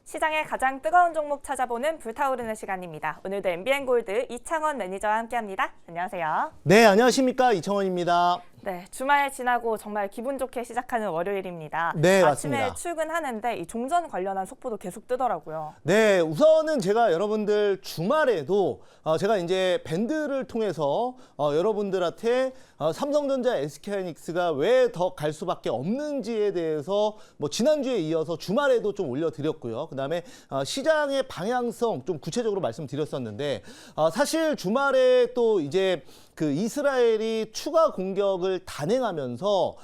시장의 가장 뜨거운 종목 찾아보는 불타오르는 시간입니다. 오늘도 MBN골드 이창원 매니저와 함께합니다. 안녕하세요. 네, 안녕하십니까. 이창원입니다. 네, 주말 지나고 정말 기분 좋게 시작하는 월요일입니다. 네, 아침에 맞습니다. 출근하는데 이 종전 관련한 속보도 계속 뜨더라고요. 네, 우선은 제가 여러분들 주말에도 제가 이제 밴드를 통해서 여러분들한테 삼성전자, SK하이닉스가 왜 더 갈 수밖에 없는지에 대해서 뭐 지난주에 이어서 주말에도 좀 올려드렸고요. 그다음에 시장의 방향성 좀 구체적으로 말씀드렸었는데 사실 주말에 또 이제 그 이스라엘이 추가 공격을 단행하면서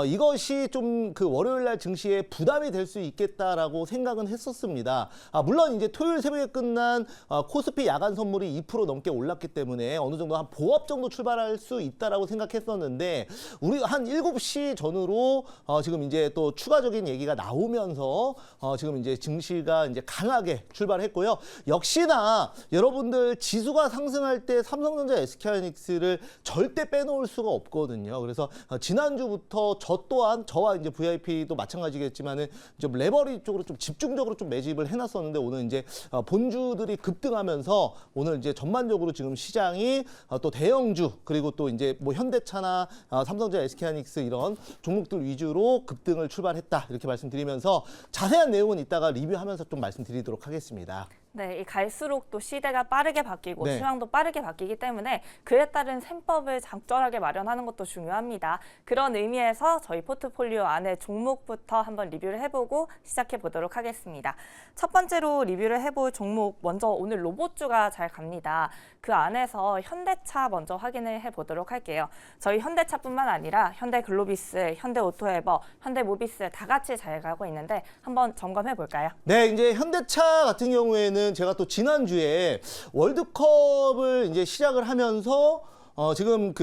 이것이 좀 그 월요일날 증시에 부담이 될 수 있겠다라고 생각은 했었습니다. 물론 이제 토요일 새벽에 끝난 코스피 야간 선물이 2% 넘게 올랐기 때문에 어느 정도 한 보합 정도 출발할 수 있다라고 생각했었는데 우리 한 7시 전후로 지금 이제 또 추가적인 얘기가 나오면서 지금 이제 증시가 이제 강하게 출발했고요. 역시나 여러분들 지수가 상승할 때 삼성전자, SK하이닉스를 절대 빼놓을 수가 없거든요. 그래서 지난주부터 저 또한 저와 이제 VIP도 마찬가지겠지만은 좀 레버리 쪽으로 좀 집중적으로 좀 매집을 해놨었는데 오늘 이제 본주들이 급등하면서 오늘 이제 전반적으로 지금 시장이 또 대형주 그리고 또 이제 뭐 현대차나 삼성전자, SK하이닉스 이런 종목들 위주로 급등을 출발했다 이렇게 말씀드리면서 자세한 내용은 이따가 리뷰하면서 좀 말씀드리도록 하겠습니다. 네, 이 갈수록 또 시대가 빠르게 바뀌고 네. 시황도 빠르게 바뀌기 때문에 그에 따른 셈법을 적절하게 마련하는 것도 중요합니다. 그런 의미에서 저희 포트폴리오 안에 종목부터 한번 리뷰를 해보고 시작해 보도록 하겠습니다. 첫 번째로 리뷰를 해볼 종목 먼저 오늘 로봇주가 잘 갑니다. 그 안에서 현대차 먼저 확인을 해보도록 할게요. 저희 현대차뿐만 아니라 현대글로비스, 현대오토에버, 현대모비스 다 같이 잘 가고 있는데 한번 점검해 볼까요? 네, 이제 현대차 같은 경우에는 제가 또 지난주에 월드컵을 이제 시작을 하면서 지금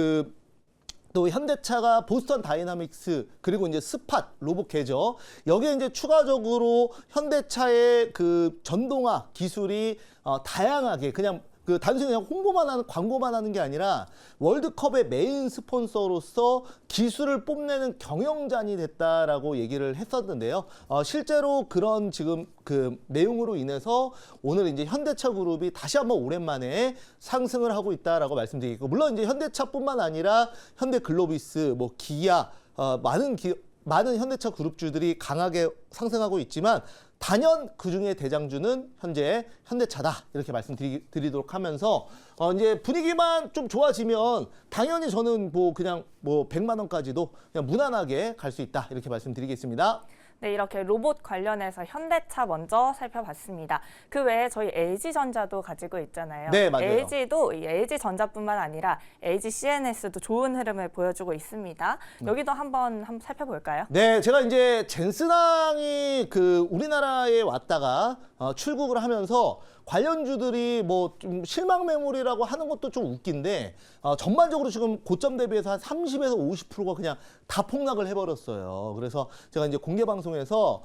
또 현대차가 보스턴 다이나믹스 그리고 이제 스팟 로봇캐죠. 여기에 이제 추가적으로 현대차의 그 전동화 기술이 다양하게 그냥 단순히 그냥 홍보만 하는 광고만 하는 게 아니라 월드컵의 메인 스폰서로서 기술을 뽐내는 경영잔이 됐다라고 얘기를 했었는데요. 실제로 그런 지금 그 내용으로 인해서 오늘 이제 현대차 그룹이 다시 한번 오랜만에 상승을 하고 있다라고 말씀드리겠고, 물론 이제 현대차뿐만 아니라 현대글로비스, 뭐 기아, 많은 현대차 그룹주들이 강하게 상승하고 있지만 단연 그중에 대장주는 현재 현대차다 이렇게 말씀드리도록 하면서 이제 분위기만 좀 좋아지면 당연히 저는 그냥 100만 원까지도 그냥 무난하게 갈 수 있다 이렇게 말씀드리겠습니다. 네, 이렇게 로봇 관련해서 현대차 먼저 살펴봤습니다. 그 외에 저희 LG전자도 가지고 있잖아요. 네, 맞아요. LG도 이 LG전자뿐만 아니라 LG CNS도 좋은 흐름을 보여주고 있습니다. 여기도 한번 살펴볼까요? 네, 제가 이제 젠스랑이 우리나라에 왔다가 출국을 하면서 관련주들이 좀 실망 매물이라고 하는 것도 좀 웃긴데 전반적으로 지금 고점 대비해서 한 30에서 50%가 그냥 다 폭락을 해버렸어요. 그래서 제가 이제 공개 방송에서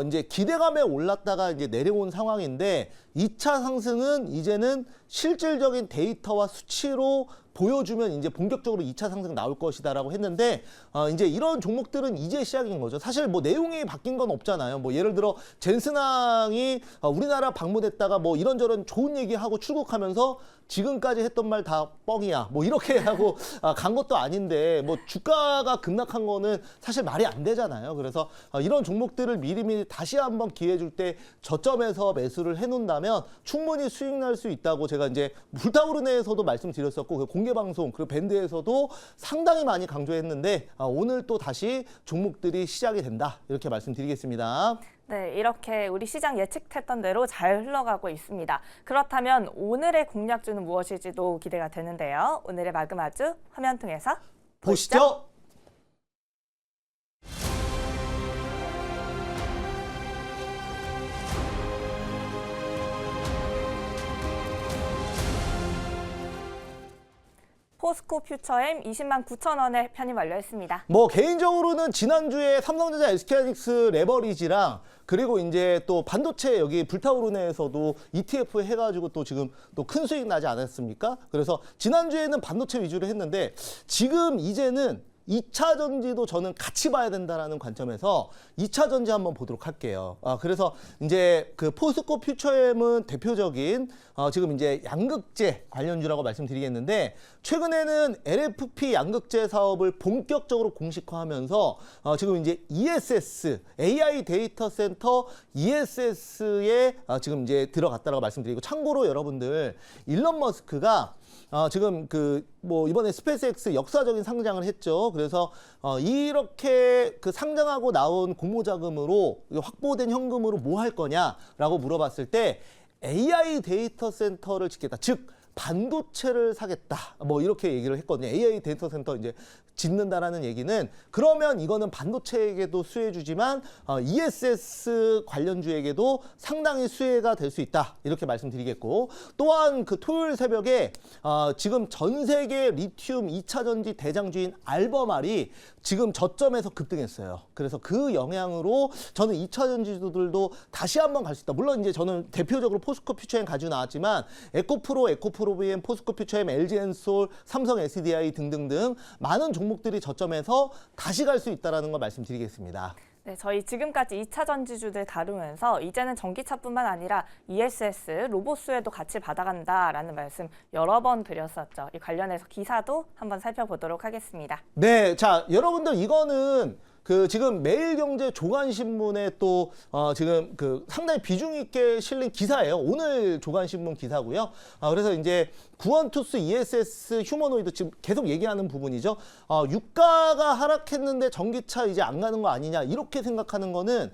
이제 기대감에 올랐다가 이제 내려온 상황인데 2차 상승은 이제는 실질적인 데이터와 수치로 보여주면 이제 본격적으로 2차 상승 나올 것이다라고 했는데 이제 이런 종목들은 이제 시작인 거죠. 사실 내용이 바뀐 건 없잖아요. 예를 들어 젠스낭이 우리나라 방문했다가 이런저런 좋은 얘기하고 출국하면서 지금까지 했던 말 다 뻥이야. 이렇게 하고 간 것도 아닌데 주가가 급락한 거는 사실 말이 안 되잖아요. 그래서 이런 종목들을 미리미리 다시 한번 기회 줄 때 저점에서 매수를 해놓는다면 충분히 수익 날 수 있다고 제가 이제 불타오르네에서도 말씀드렸었고 공개 방송 그리고 밴드에서도 상당히 많이 강조했는데 오늘 또 다시 종목들이 시작이 된다 이렇게 말씀드리겠습니다. 네, 이렇게 우리 시장 예측했던 대로 잘 흘러가고 있습니다. 그렇다면 오늘의 공략주는 무엇일지도 기대가 되는데요. 오늘의 마그마주 화면 통해서 보시죠. 포스코 퓨처엠 20만 9천 원에 편입 완료했습니다. 개인적으로는 지난주에 삼성전자, SK하이닉스 레버리지랑 그리고 이제 또 반도체 여기 불타오르네에서도 ETF 해가지고 또 지금 또 큰 수익 나지 않았습니까? 그래서 지난주에는 반도체 위주로 했는데 지금 이제는 2차 전지도 저는 같이 봐야 된다라는 관점에서 2차 전지 한번 보도록 할게요. 그래서 이제 그 포스코 퓨처엠은 대표적인 지금 이제 양극재 관련주라고 말씀드리겠는데, 최근에는 LFP 양극재 사업을 본격적으로 공식화하면서 지금 이제 ESS, AI 데이터 센터 ESS에 지금 이제 들어갔다라고 말씀드리고, 참고로 여러분들 일론 머스크가 지금 뭐 이번에 스페이스X 역사적인 상장을 했죠. 그래서 이렇게 그 상장하고 나온 공모 자금으로 확보된 현금으로 뭐 할 거냐라고 물어봤을 때 AI 데이터 센터를 짓겠다. 즉 반도체를 사겠다. 뭐 이렇게 얘기를 했거든요. AI 데이터 센터 이제 짓는다라는 얘기는, 그러면 이거는 반도체에게도 수혜주지만 ESS 관련주에게도 상당히 수혜가 될 수 있다. 이렇게 말씀드리겠고, 또한 그 토요일 새벽에 지금 전 세계 리튬 2차 전지 대장주인 알버말이 지금 저점에서 급등했어요. 그래서 그 영향으로 저는 2차 전지주들도 다시 한번 갈 수 있다. 물론 이제 저는 대표적으로 포스코 퓨처엠 가지고 나왔지만 에코프로, 에코프로비엠, 포스코 퓨처엠, LG엔솔, 삼성 SDI 등등등 많은 종목들이 저점에서 다시 갈 수 있다는 걸 말씀드리겠습니다. 네, 저희 지금까지 2차 전지주들 다루면서 이제는 전기차뿐만 아니라 ESS, 로보스에도 같이 받아간다라는 말씀 여러 번 드렸었죠. 이 관련해서 기사도 한번 살펴보도록 하겠습니다. 네, 자, 여러분들 이거는 그 지금 매일경제 조간신문에 또 지금 그 상당히 비중 있게 실린 기사예요. 오늘 조간신문 기사고요. 그래서 이제 구원투스 ESS 휴머노이드 지금 계속 얘기하는 부분이죠. 유가가 하락했는데 전기차 이제 안 가는 거 아니냐 이렇게 생각하는 거는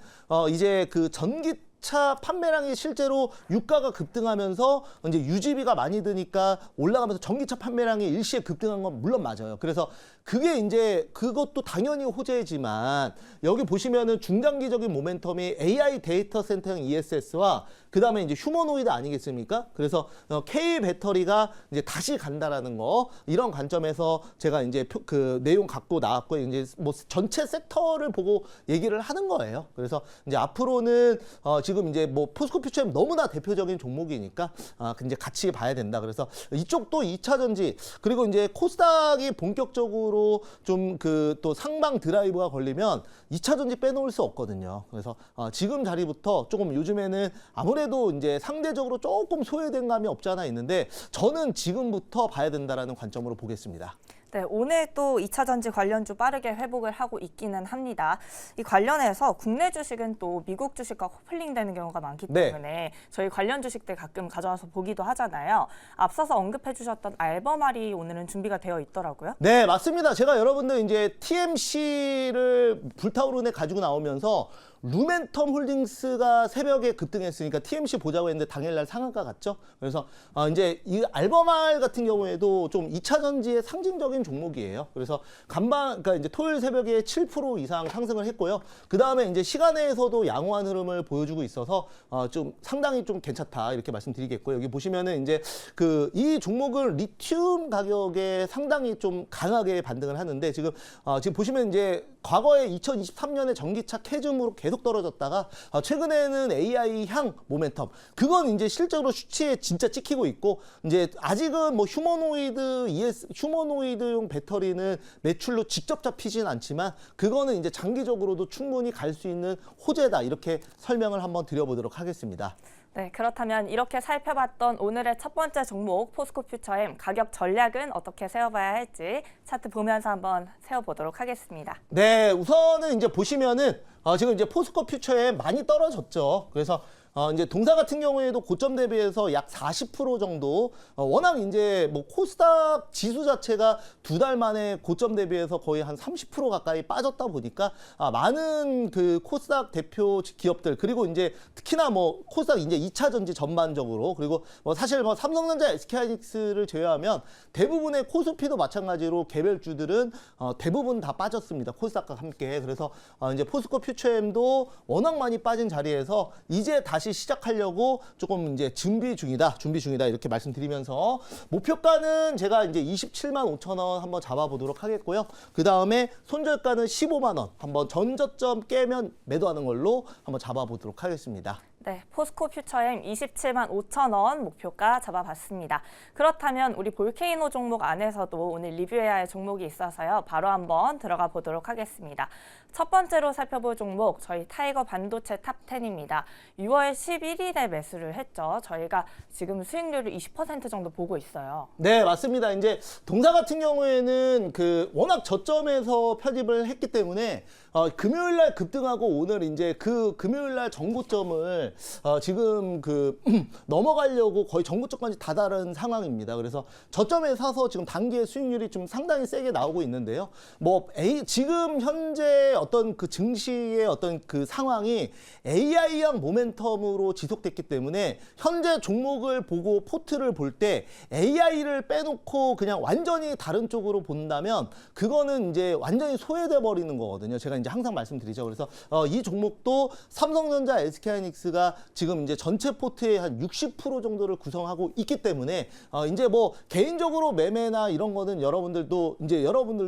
이제 그 전기차 판매량이 실제로 유가가 급등하면서 이제 유지비가 많이 드니까 올라가면서 전기차 판매량이 일시에 급등한 건 물론 맞아요. 그래서 그게 이제 그것도 당연히 호재지만, 여기 보시면은 중장기적인 모멘텀이 AI 데이터 센터형 ESS와 그 다음에 이제 휴머노이드 아니겠습니까? 그래서 K 배터리가 이제 다시 간다라는 거, 이런 관점에서 제가 이제 그 내용 갖고 나왔고, 이제 뭐 전체 섹터를 보고 얘기를 하는 거예요. 그래서 이제 앞으로는 지금 이제 뭐 포스코 퓨처엠 너무나 대표적인 종목이니까 이제 같이 봐야 된다. 그래서 이쪽도 2차 전지, 그리고 이제 코스닥이 본격적으로 좀 그 또 상방 드라이브가 걸리면 2차 전지 빼놓을 수 없거든요. 그래서 지금 자리부터 조금 요즘에는 아무래도 이제 상대적으로 조금 소외된 감이 없지 않아 있는데, 저는 지금부터 봐야 된다라는 관점으로 보겠습니다. 네, 오늘 또 2차 전지 관련주 빠르게 회복을 하고 있기는 합니다. 이 관련해서 국내 주식은 또 미국 주식과 커플링되는 경우가 많기 때문에 저희 관련 주식들 가끔 가져와서 보기도 하잖아요. 앞서서 언급해 주셨던 알버말이 오늘은 준비가 되어 있더라고요. 네, 맞습니다. 제가 여러분들 이제 TMC를 불타오르네 가지고 나오면서 루멘텀 홀딩스가 새벽에 급등했으니까 TMC 보자고 했는데 당일날 상한가 갔죠. 그래서 이제 이 알버말 같은 경우에도 좀 2차 전지의 상징적인 종목이에요. 그래서 그러니까 이제 토요일 새벽에 7% 이상 상승을 했고요. 그 다음에 이제 시간에서도 양호한 흐름을 보여주고 있어서 좀 상당히 좀 괜찮다 이렇게 말씀드리겠고요. 여기 보시면은 이제 그 이 종목은 리튬 가격에 상당히 좀 강하게 반등을 하는데, 지금 보시면 이제 과거에 2023년에 전기차 캐즘으로 계속 떨어졌다가 최근에는 AI 향 모멘텀, 그건 이제 실제로 수치에 진짜 찍히고 있고, 이제 아직은 뭐 휴머노이드용 배터리는 매출로 직접 잡히진 않지만 그거는 이제 장기적으로도 충분히 갈 수 있는 호재다, 이렇게 설명을 한번 드려보도록 하겠습니다. 네, 그렇다면 이렇게 살펴봤던 오늘의 첫 번째 종목 포스코 퓨처엠 가격 전략은 어떻게 세워봐야 할지 차트 보면서 한번 세워보도록 하겠습니다. 네, 우선은 이제 보시면은 지금 이제 포스코 퓨처엠 많이 떨어졌죠. 그래서 이제 동사 같은 경우에도 고점 대비해서 약 40% 정도, 워낙 이제 뭐 코스닥 지수 자체가 2달 만에 고점 대비해서 거의 한 30% 가까이 빠졌다 보니까 많은 그 코스닥 대표 기업들, 그리고 이제 특히나 뭐 코스닥 이제 2차 전지 전반적으로, 그리고 뭐 사실 뭐 삼성전자, SK하이닉스를 제외하면 대부분의 코스피도 마찬가지로 개별주들은 대부분 다 빠졌습니다. 코스닥과 함께. 그래서 이제 포스코 퓨처엠도 워낙 많이 빠진 자리에서 이제 다시 다시 시작하려고 조금 이제 준비 중이다 이렇게 말씀드리면서 목표가는 제가 이제 27만 5천 원 한번 잡아보도록 하겠고요. 그 다음에 손절가는 15만 원 한번 전저점 깨면 매도하는 걸로 한번 잡아보도록 하겠습니다. 네, 포스코 퓨처엠 27만 5천 원 목표가 잡아봤습니다. 그렇다면 우리 볼케이노 종목 안에서도 오늘 리뷰해야 할 종목이 있어서요. 바로 한번 들어가 보도록 하겠습니다. 첫 번째로 살펴볼 종목, 저희 타이거 반도체 탑10입니다. 6월 11일에 매수를 했죠. 저희가 지금 수익률을 20% 정도 보고 있어요. 네, 맞습니다. 이제 동사 같은 경우에는 그 워낙 저점에서 편입을 했기 때문에 금요일 날 급등하고 오늘 이제 그 금요일 날 정고점을 지금 그 넘어가려고 거의 정고점까지 다다른 상황입니다. 그래서 저점에 사서 지금 단기의 수익률이 좀 상당히 세게 나오고 있는데요. 뭐 지금 현재 어떤 그 증시의 어떤 그 상황이 AI형 모멘텀으로 지속됐기 때문에 현재 종목을 보고 포트를 볼 때 AI를 빼놓고 그냥 완전히 다른 쪽으로 본다면 그거는 이제 완전히 소외돼 버리는 거거든요. 제가 이제 항상 말씀드리죠. 그래서 이 종목도 삼성전자, SK하이닉스가 지금 이제 전체 포트의 한 60% 정도를 구성하고 있기 때문에 이제 뭐 개인적으로 매매나 이런 거는 여러분들도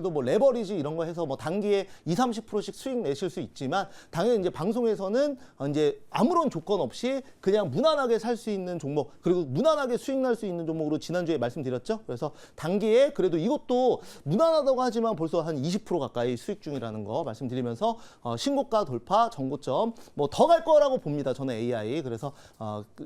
뭐 레버리지 이런 거 해서 뭐 단기에 20-30%씩 수익 내실 수 있지만 당연히 이제 방송에서는 이제 아무런 조건 없이 그냥 무난하게 살 수 있는 종목 그리고 무난하게 수익 날 수 있는 종목으로 지난주에 말씀드렸죠. 그래서 단기에 그래도 이것도 무난하다고 하지만 벌써 한 20% 가까이 수익 중이라는 거 말씀드리면서 신고가 돌파, 정고점 뭐 더 갈 거라고 봅니다. 저는 AI. 그래서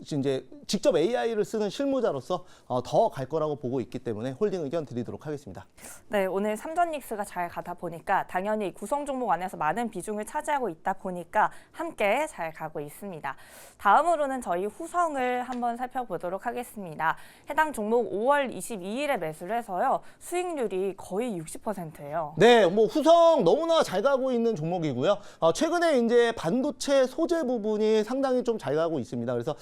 이제 직접 AI를 쓰는 실무자로서 더 갈 거라고 보고 있기 때문에 홀딩 의견 드리도록 하겠습니다. 네, 오늘 삼전닉스가 잘 가다 보니까 당연히 구성 종목 안에서 많은 비중을 차지하고 있다 보니까 함께 잘 가고 있습니다. 다음으로는 저희 후성을 한번 살펴보도록 하겠습니다. 해당 종목 5월 22일에 매수를 해서요. 수익률이 거의 60%예요. 네, 뭐 후성 너무나 잘 가고 있는 종목이고요. 최근에 이제 반도체 소재 부분이 상당히 좀 잘 가고 있습니다. 그래서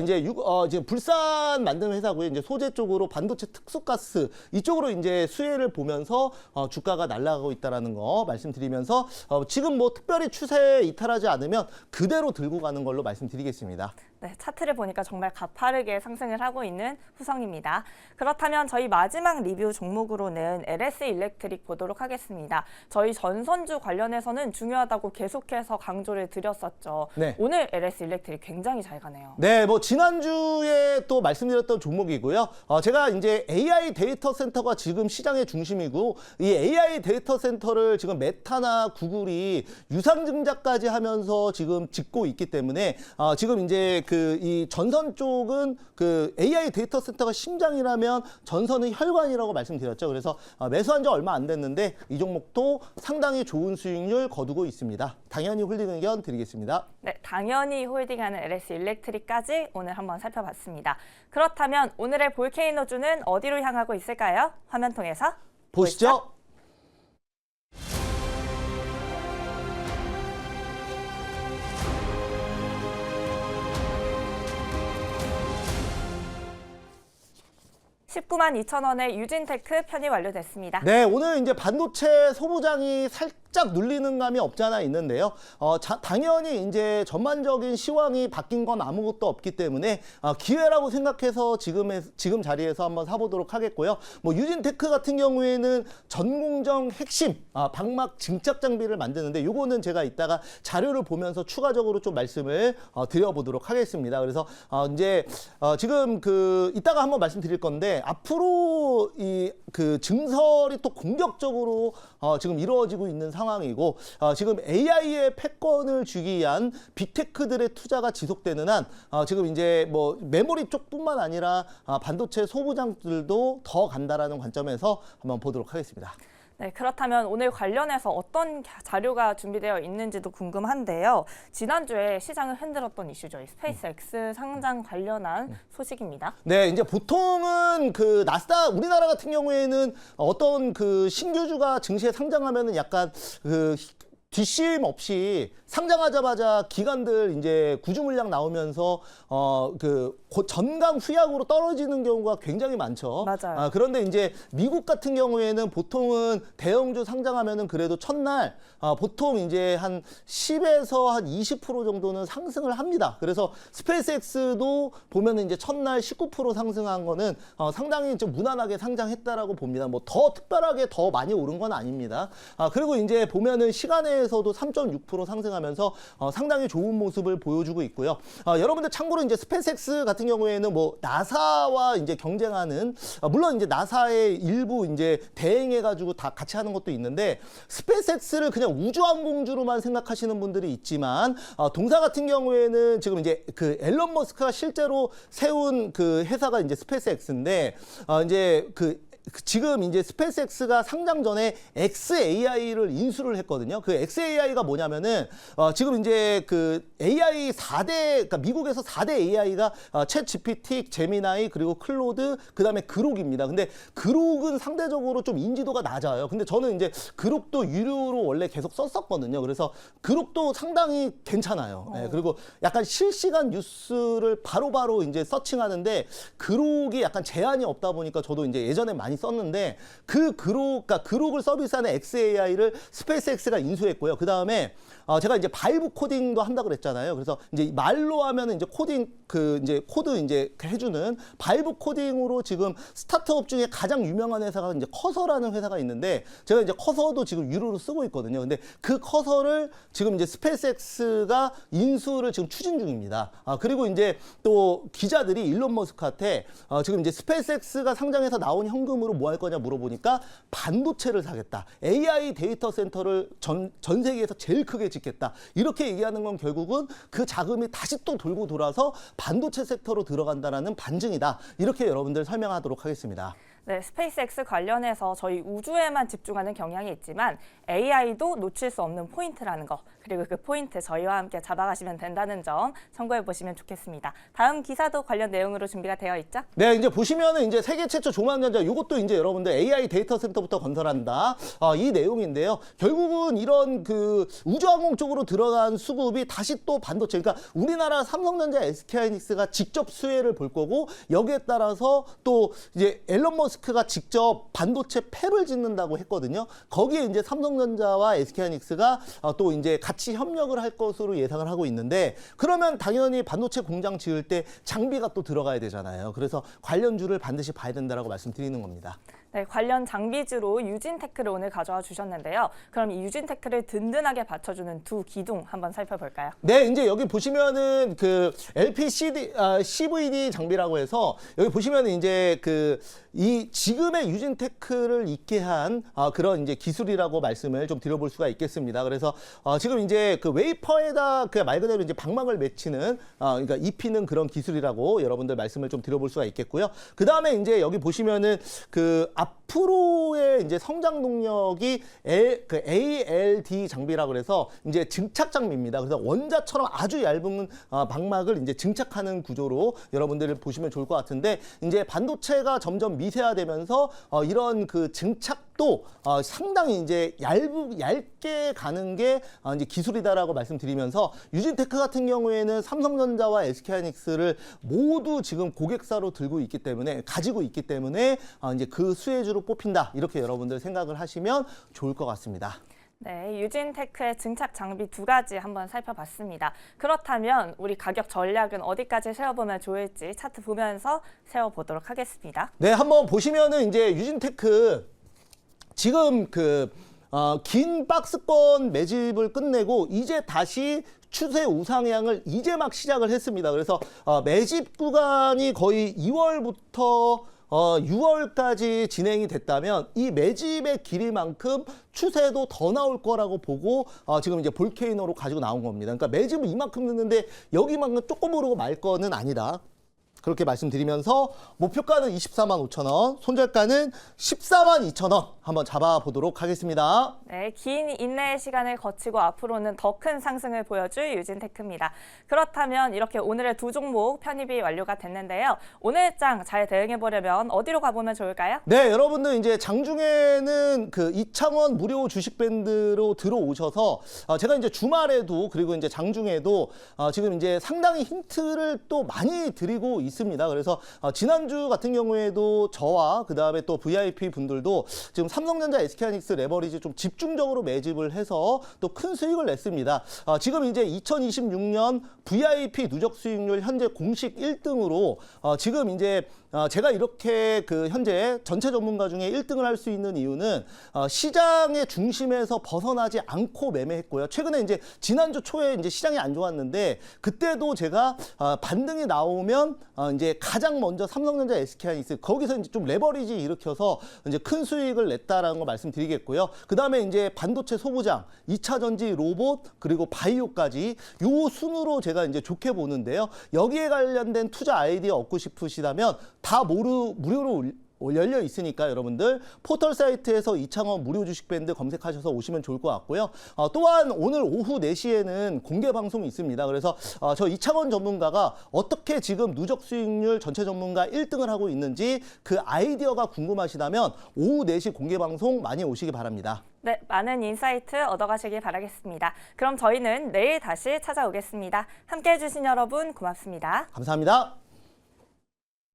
이제 지금 불산 만드는 회사고요. 이제 소재 쪽으로 반도체 특수가스 이쪽으로 이제 수혜를 보면서 주가가 날아가고 있다라는 거 말씀드리면서 지금 뭐 특별히 추세에 이탈하지 않으면 그대로 들고 가는 걸로 말씀드리겠습니다. 네, 차트를 보니까 정말 가파르게 상승을 하고 있는 후성입니다. 그렇다면 저희 마지막 리뷰 종목으로는 LS 일렉트릭 보도록 하겠습니다. 저희 전선주 관련해서는 중요하다고 계속해서 강조를 드렸었죠. 네. 오늘 LS 일렉트릭 굉장히 잘 가네요. 네, 뭐 지난주에 또 말씀드렸던 종목이고요. 제가 이제 AI 데이터 센터가 지금 시장의 중심이고 이 AI 데이터 센터를 지금 메타나 구글이 유상증자까지 하면서 지금 짓고 있기 때문에 지금 이제 이 전선 쪽은 그 AI 데이터 센터가 심장이라면 전선은 혈관이라고 말씀드렸죠. 그래서 매수한 지 얼마 안 됐는데 이 종목도 상당히 좋은 수익률 거두고 있습니다. 당연히 홀딩 의견 드리겠습니다. 네, 당연히 홀딩하는 LS 일렉트릭까지 오늘 한번 살펴봤습니다. 그렇다면 오늘의 볼케이노주는 어디로 향하고 있을까요? 화면 통해서 보시죠. 19만 2천 원의 유진테크 편입 완료됐습니다. 네, 오늘 이제 반도체 소부장이 살짝 눌리는 감이 없지 않아 있는데요. 당연히 이제 전반적인 시황이 바뀐 건 아무것도 없기 때문에 기회라고 생각해서 지금 자리에서 한번 사보도록 하겠고요. 뭐 유진테크 같은 경우에는 전공정 핵심 방막 증착 장비를 만드는데 요거는 제가 이따가 자료를 보면서 추가적으로 좀 말씀을 드려보도록 하겠습니다. 그래서 이제 지금 이따가 한번 말씀드릴 건데 앞으로 그 증설이 또 공격적으로 지금 이루어지고 있는 상황이고 지금 AI의 패권을 주기 위한 빅테크들의 투자가 지속되는 한 지금 이제 뭐 메모리 쪽뿐만 아니라 반도체 소부장들도 더 간다라는 관점에서 한번 보도록 하겠습니다. 네, 그렇다면 오늘 관련해서 어떤 자료가 준비되어 있는지도 궁금한데요. 지난주에 시장을 흔들었던 이슈죠. 이 스페이스X 상장 관련한 소식입니다. 네, 이제 보통은 그 나스닥 우리나라 같은 경우에는 어떤 그 신규주가 증시에 상장하면은 약간 뒷심 없이 상장하자마자 기관들 이제 구주 물량 나오면서 전강 후약으로 떨어지는 경우가 굉장히 많죠. 맞아요. 그런데 이제 미국 같은 경우에는 보통은 대형주 상장하면은 그래도 첫날 보통 이제 한 10에서 한 20% 정도는 상승을 합니다. 그래서 스페이스X도 보면은 이제 첫날 19% 상승한 거는 상당히 좀 무난하게 상장했다라고 봅니다. 뭐 더 특별하게 더 많이 오른 건 아닙니다. 그리고 이제 보면은 시간에서도 3.6% 상승하면서 상당히 좋은 모습을 보여주고 있고요. 여러분들 참고로 이제 스페이스X 같은 경우에는 뭐 나사와 이제 경쟁하는 물론 이제 나사의 일부 이제 대행해가지고 다 같이 하는 것도 있는데 스페이스X를 그냥 우주항공주로만 생각하시는 분들이 있지만 동사 같은 경우에는 지금 이제 그 앨런 머스크가 실제로 세운 그 회사가 이제 스페이스X인데 이제 지금 이제 스페이스X가 상장 전에 xAI를 인수를 했거든요. 그 xAI가 뭐냐면은 지금 이제 그 AI 4대 그러니까 미국에서 4대 AI가 챗 GPT, 제미나이 그리고 클로드 그다음에 그록입니다. 근데 그록은 상대적으로 좀 인지도가 낮아요. 근데 저는 이제 그록도 유료로 원래 계속 썼었거든요. 그래서 그록도 상당히 괜찮아요. 네, 그리고 약간 실시간 뉴스를 바로바로 이제 서칭하는데 그록이 약간 제한이 없다 보니까 저도 이제 예전에 많이 썼는데 그러니까 그록을 서비스하는 xAI를 스페이스X가 인수했고요. 그 다음에 제가 이제 바이브 코딩도 한다고 그랬잖아요. 그래서 이제 말로 하면은 이제 코딩 이제 코드 이제 해주는 바이브 코딩으로 지금 스타트업 중에 가장 유명한 회사가 이제 커서라는 회사가 있는데 제가 이제 커서도 지금 유료로 쓰고 있거든요. 근데 그 커서를 지금 이제 스페이스X가 인수를 지금 추진 중입니다. 그리고 이제 또 기자들이 일론 머스크한테 지금 이제 스페이스X가 상장해서 나온 현금으로 뭐 할 거냐 물어보니까 반도체를 사겠다. AI 데이터 센터를 전 세계에서 제일 크게 짓겠다. 이렇게 얘기하는 건 결국은 그 자금이 다시 또 돌고 돌아서 반도체 섹터로 들어간다라는 반증이다. 이렇게 여러분들 설명하도록 하겠습니다. 네, 스페이스X 관련해서 저희 우주에만 집중하는 경향이 있지만 AI도 놓칠 수 없는 포인트라는 거, 그리고 그 포인트 저희와 함께 잡아가시면 된다는 점 참고해 보시면 좋겠습니다. 다음 기사도 관련 내용으로 준비가 되어 있죠? 네, 이제 보시면은 이제 세계 최초 조망전자 이것도 이제 여러분들 AI 데이터 센터부터 건설한다. 이 내용인데요. 결국은 이런 그 우주항공 쪽으로 들어간 수급이 다시 또 반도체, 그러니까 우리나라 삼성전자, SK하이닉스가 직접 수혜를 볼 거고 여기에 따라서 또 이제 앨런 머스크가 직접 반도체 팹을 짓는다고 했거든요. 거기에 이제 삼성전자와 SK하이닉스가 또 이제 같이 협력을 할 것으로 예상을 하고 있는데 그러면 당연히 반도체 공장 지을 때 장비가 또 들어가야 되잖아요. 그래서 관련주를 반드시 봐야 된다라고 말씀드리는 겁니다. 네, 관련 장비주로 유진테크를 오늘 가져와 주셨는데요. 그럼 이 유진테크를 든든하게 받쳐주는 두 기둥 한번 살펴볼까요? 네, 이제 여기 보시면은 그 LPCD, CVD 장비라고 해서 여기 보시면은 이제 이 지금의 유진테크를 있게 한 그런 이제 기술이라고 말씀을 좀 드려볼 수가 있겠습니다. 그래서 지금 이제 그 웨이퍼에다 그 말 그대로 이제 방망을 맺히는 그러니까 입히는 그런 기술이라고 여러분들 말씀을 좀 드려볼 수가 있겠고요. 그 다음에 이제 여기 보시면은 그 앞으로의 이제 성장 동력이 ALD 장비라고 그래서 이제 증착 장비입니다. 그래서 원자처럼 아주 얇은 방막을 이제 증착하는 구조로 여러분들 보시면 좋을 것 같은데 이제 반도체가 점점 미세화되면서 이런 그 증착도 상당히 이제 얇게 가는 게 이제 기술이다라고 말씀드리면서 유진테크 같은 경우에는 삼성전자와 SK하이닉스를 모두 지금 고객사로 가지고 있기 때문에 이제 그 수혜주로 뽑힌다. 이렇게 여러분들 생각을 하시면 좋을 것 같습니다. 네, 유진테크의 증착 장비 두 가지 한번 살펴봤습니다. 그렇다면 우리 가격 전략은 어디까지 세워보면 좋을지 차트 보면서 세워보도록 하겠습니다. 네, 한번 보시면은 이제 유진테크 지금 긴 박스권 매집을 끝내고 이제 다시 추세 우상향을 이제 막 시작을 했습니다. 그래서 매집 구간이 거의 2월부터 6월까지 진행이 됐다면 이 매집의 길이만큼 추세도 더 나올 거라고 보고 지금 이제 볼케이노로 가지고 나온 겁니다. 그러니까 매집은 이만큼 넣는데 여기만큼 조금 오르고 말 거는 아니다. 그렇게 말씀드리면서 목표가는 24만 5천 원, 손절가는 14만 2천 원 한번 잡아보도록 하겠습니다. 네, 긴 인내의 시간을 거치고 앞으로는 더 큰 상승을 보여줄 유진테크입니다. 그렇다면 이렇게 오늘의 두 종목 편입이 완료가 됐는데요. 오늘 장 잘 대응해 보려면 어디로 가보면 좋을까요? 네, 여러분들 이제 장중에는 그 이창원 무료 주식 밴드로 들어오셔서 제가 이제 주말에도 그리고 이제 장중에도 지금 이제 상당히 힌트를 또 많이 드리고 있습니다. 그래서 지난주 같은 경우에도 저와 그다음에 또 VIP 분들도 지금 삼성전자 SK하이닉스 레버리지 좀 집중적으로 매집을 해서 또 큰 수익을 냈습니다. 지금 이제 2026년 VIP 누적 수익률 현재 공식 1등으로 지금 이제 제가 이렇게 그 현재 전체 전문가 중에 1등을 할 수 있는 이유는 시장의 중심에서 벗어나지 않고 매매했고요. 최근에 이제 지난주 초에 이제 시장이 안 좋았는데 그때도 제가 반등이 나오면 이제 가장 먼저 삼성전자 SK하이닉스 거기서 이제 좀 레버리지 일으켜서 이제 큰 수익을 냈다라는 거 말씀드리겠고요. 그다음에 이제 반도체 소부장, 2차 전지 로봇 그리고 바이오까지 요 순으로 제가 이제 좋게 보는데요. 여기에 관련된 투자 아이디어 얻고 싶으시다면 다 무료로 열려 있으니까 여러분들 포털 사이트에서 이창원 무료 주식 밴드 검색하셔서 오시면 좋을 것 같고요. 또한 오늘 오후 4시에는 공개 방송이 있습니다. 그래서 저 이창원 전문가가 어떻게 지금 누적 수익률 전체 전문가 1등을 하고 있는지 그 아이디어가 궁금하시다면 오후 4시 공개 방송 많이 오시기 바랍니다. 네, 많은 인사이트 얻어가시길 바라겠습니다. 그럼 저희는 내일 다시 찾아오겠습니다. 함께해 주신 여러분 고맙습니다. 감사합니다.